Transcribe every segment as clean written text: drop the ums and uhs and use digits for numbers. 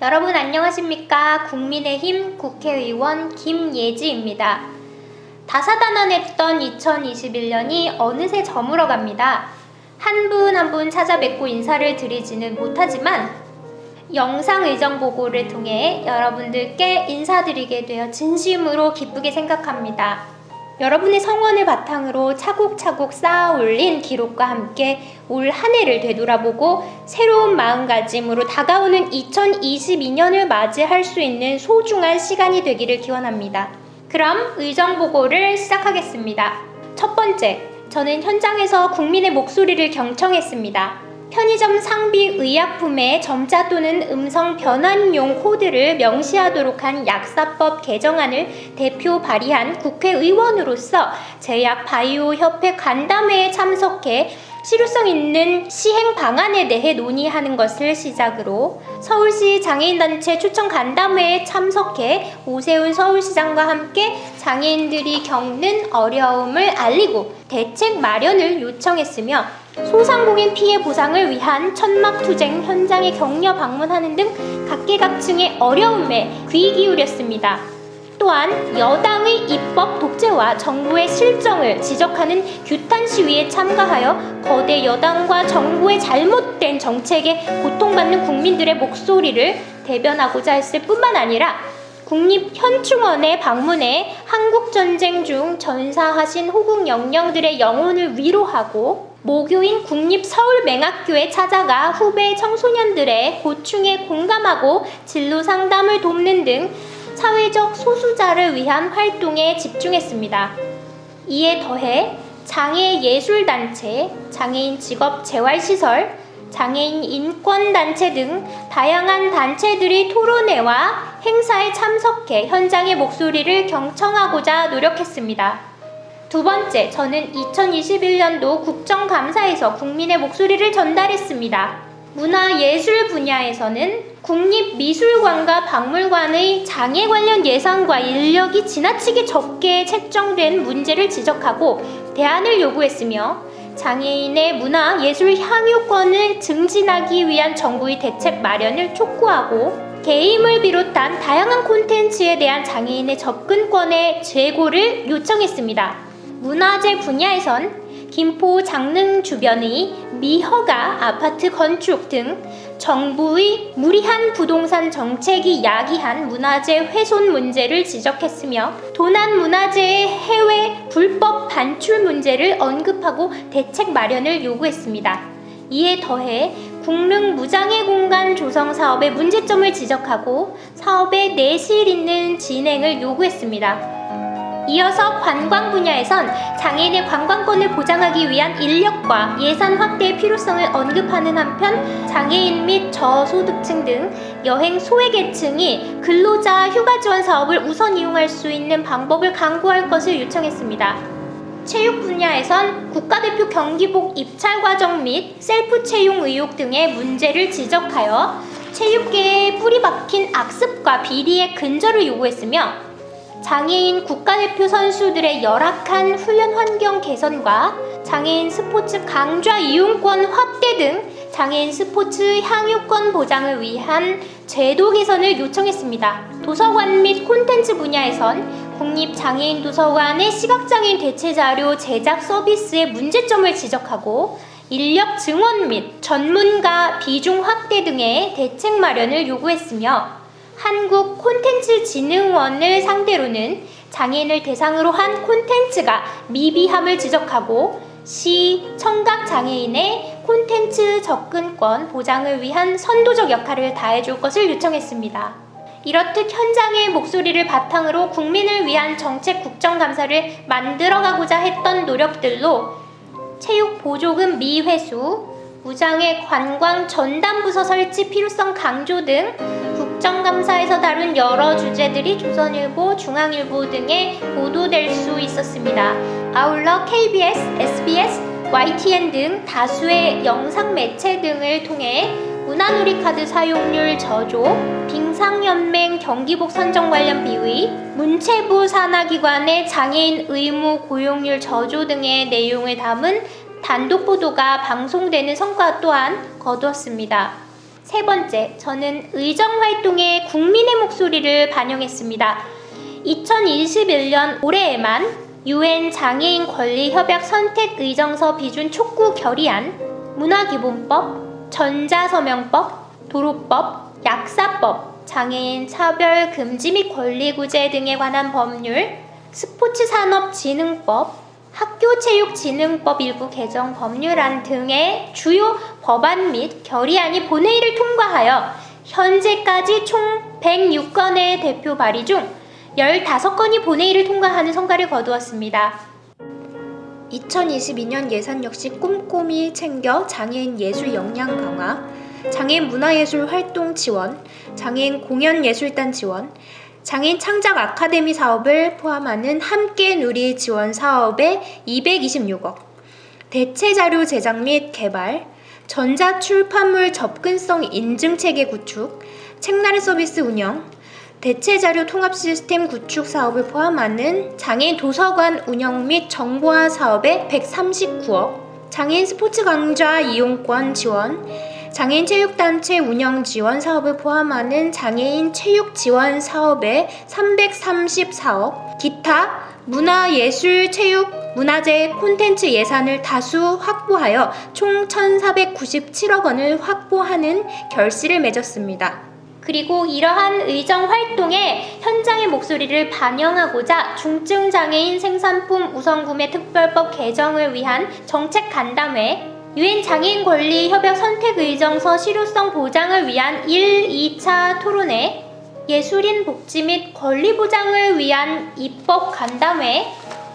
여러분 안녕하십니까? 국민의힘 국회의원 김예지입니다. 다사다난했던 2021년이 어느새 저물어 갑니다. 한 분 한 분 찾아뵙고 인사를 드리지는 못하지만 영상의정보고를 통해 여러분들께 인사드리게 되어 진심으로 기쁘게 생각합니다. 여러분의 성원을 바탕으로 차곡차곡 쌓아 올린 기록과 함께 올 한 해를 되돌아보고 새로운 마음가짐으로 다가오는 2022년을 맞이할 수 있는 소중한 시간이 되기를 기원합니다. 그럼 의정보고를 시작하겠습니다. 첫 번째, 저는 현장에서 국민의 목소리를 경청했습니다. 편의점 상비 의약품의 점자 또는 음성 변환용 코드를 명시하도록 한 약사법 개정안을 대표 발의한 국회의원으로서 제약바이오협회 간담회에 참석해 실효성 있는 시행 방안에 대해 논의하는 것을 시작으로 서울시 장애인단체 추천 간담회에 참석해 오세훈 서울시장과 함께 장애인들이 겪는 어려움을 알리고 대책 마련을 요청했으며 소상공인 피해 보상을 위한 천막투쟁 현장에 격려 방문하는 등 각계각층의 어려움에 귀 기울였습니다. 또한 여당의 입법 독재와 정부의 실정을 지적하는 규탄 시위에 참가하여 거대 여당과 정부의 잘못된 정책에 고통받는 국민들의 목소리를 대변하고자 했을 뿐만 아니라 국립현충원에 방문해 한국전쟁 중 전사하신 호국 영령들의 영혼을 위로하고 모교인 국립서울맹학교에 찾아가 후배 청소년들의 고충에 공감하고 진로 상담을 돕는 등 사회적 소수자를 위한 활동에 집중했습니다. 이에 더해 장애예술단체, 장애인 직업재활시설, 장애인 인권단체 등 다양한 단체들이 토론회와 행사에 참석해 현장의 목소리를 경청하고자 노력했습니다. 두 번째, 저는 2021년도 국정감사에서 국민의 목소리를 전달했습니다. 문화예술 분야에서는 국립미술관과 박물관의 장애 관련 예산과 인력이 지나치게 적게 책정된 문제를 지적하고 대안을 요구했으며 장애인의 문화예술 향유권을 증진하기 위한 정부의 대책 마련을 촉구하고 게임을 비롯한 다양한 콘텐츠에 대한 장애인의 접근권의 제고를 요청했습니다. 문화재 분야에선 김포 장릉 주변의 미허가 아파트 건축 등 정부의 무리한 부동산 정책이 야기한 문화재 훼손 문제를 지적했으며 도난 문화재의 해외 불법 반출 문제를 언급하고 대책 마련을 요구했습니다. 이에 더해 국릉 무장애 공간 조성 사업의 문제점을 지적하고 사업의 내실 있는 진행을 요구했습니다. 이어서 관광 분야에선 장애인의 관광권을 보장하기 위한 인력과 예산 확대의 필요성을 언급하는 한편 장애인 및 저소득층 등 여행 소외계층이 근로자 휴가 지원 사업을 우선 이용할 수 있는 방법을 강구할 것을 요청했습니다. 체육 분야에선 국가대표 경기복 입찰 과정 및 셀프 채용 의혹 등의 문제를 지적하여 체육계에 뿌리 박힌 악습과 비리의 근절을 요구했으며 장애인 국가대표 선수들의 열악한 훈련 환경 개선과 장애인 스포츠 강좌 이용권 확대 등 장애인 스포츠 향유권 보장을 위한 제도 개선을 요청했습니다. 도서관 및 콘텐츠 분야에선 국립장애인 도서관의 시각장애인 대체자료 제작 서비스의 문제점을 지적하고 인력 증원 및 전문가 비중 확대 등의 대책 마련을 요구했으며 한국 콘텐츠진흥원을 상대로는 장애인을 대상으로 한 콘텐츠가 미비함을 지적하고 청각 장애인의 콘텐츠 접근권 보장을 위한 선도적 역할을 다해줄 것을 요청했습니다. 이렇듯 현장의 목소리를 바탕으로 국민을 위한 정책 국정감사를 만들어가고자 했던 노력들로 체육 보조금 미회수, 무장애 관광 전담부서 설치 필요성 강조 등 국정감사에서 다룬 여러 주제들이 조선일보, 중앙일보 등에 보도될 수 있었습니다. 아울러 KBS, SBS, YTN 등 다수의 영상 매체 등을 통해 문화누리카드 사용률 저조, 빙상연맹 경기복 선정 관련 비의, 문체부 산하기관의 장애인 의무 고용률 저조 등의 내용을 담은 단독 보도가 방송되는 성과 또한 거두었습니다. 세 번째, 저는 의정활동에 국민의 목소리를 반영했습니다. 2021년 올해에만 UN 장애인 권리협약 선택의정서 비준 촉구 결의안, 문화기본법, 전자서명법, 도로법, 약사법, 장애인 차별 금지 및 권리구제 등에 관한 법률, 스포츠산업진흥법, 학교체육진흥법 일부 개정 법률안 등의 주요 법안 및 결의안이 본회의를 통과하여 현재까지 총 106건의 대표 발의 중 15건이 본회의를 통과하는 성과를 거두었습니다. 2022년 예산 역시 꼼꼼히 챙겨 장애인 예술 역량 강화, 장애인 문화예술 활동 지원, 장애인 공연예술단 지원, 장애인 창작 아카데미 사업을 포함하는 함께 누리 지원 사업에 226억, 대체 자료 제작 및 개발, 전자출판물 접근성 인증체계 구축, 책나래 서비스 운영, 대체 자료 통합 시스템 구축 사업을 포함하는 장애인 도서관 운영 및 정보화 사업에 139억, 장애인 스포츠 강좌 이용권 지원, 장애인 체육단체 운영 지원 사업을 포함하는 장애인 체육 지원 사업에 334억, 기타 문화예술 체육 문화재 콘텐츠 예산을 다수 확보하여 총 1,497억 원을 확보하는 결실을 맺었습니다. 그리고 이러한 의정 활동에 현장의 목소리를 반영하고자 중증장애인 생산품 우선구매 특별법 개정을 위한 정책 간담회, UN 장애인 권리 협약 선택의정서 실효성 보장을 위한 1, 2차 토론회, 예술인 복지 및 권리 보장을 위한 입법 간담회,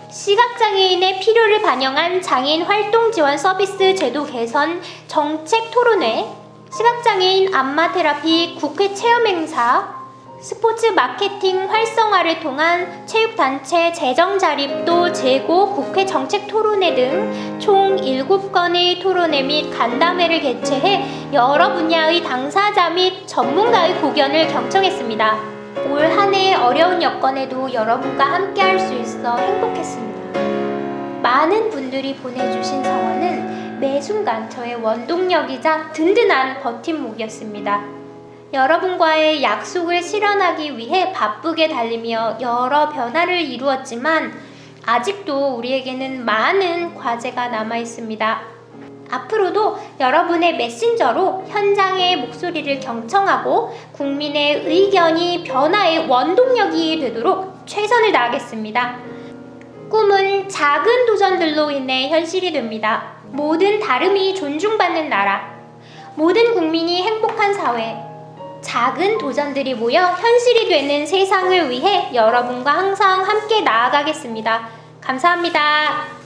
시각장애인의 필요를 반영한 장애인 활동 지원 서비스 제도 개선 정책 토론회, 시각장애인 안마 테라피 국회 체험 행사, 스포츠 마케팅 활성화를 통한 체육단체 재정 자립도 재고 국회 정책 토론회 등 총 7건의 토론회 및 간담회를 개최해 여러 분야의 당사자 및 전문가의 고견을 경청했습니다. 올 한 해의 어려운 여건에도 여러분과 함께 할 수 있어 행복했습니다. 많은 분들이 보내주신 성원은 매 순간 저의 원동력이자 든든한 버팀목이었습니다. 여러분과의 약속을 실현하기 위해 바쁘게 달리며 여러 변화를 이루었지만 아직도 우리에게는 많은 과제가 남아 있습니다. 앞으로도 여러분의 메신저로 현장의 목소리를 경청하고 국민의 의견이 변화의 원동력이 되도록 최선을 다하겠습니다. 꿈은 작은 도전들로 인해 현실이 됩니다. 모든 다름이 존중받는 나라, 모든 국민이 행복한 사회, 작은 도전들이 모여 현실이 되는 세상을 위해 여러분과 항상 함께 나아가겠습니다. 감사합니다.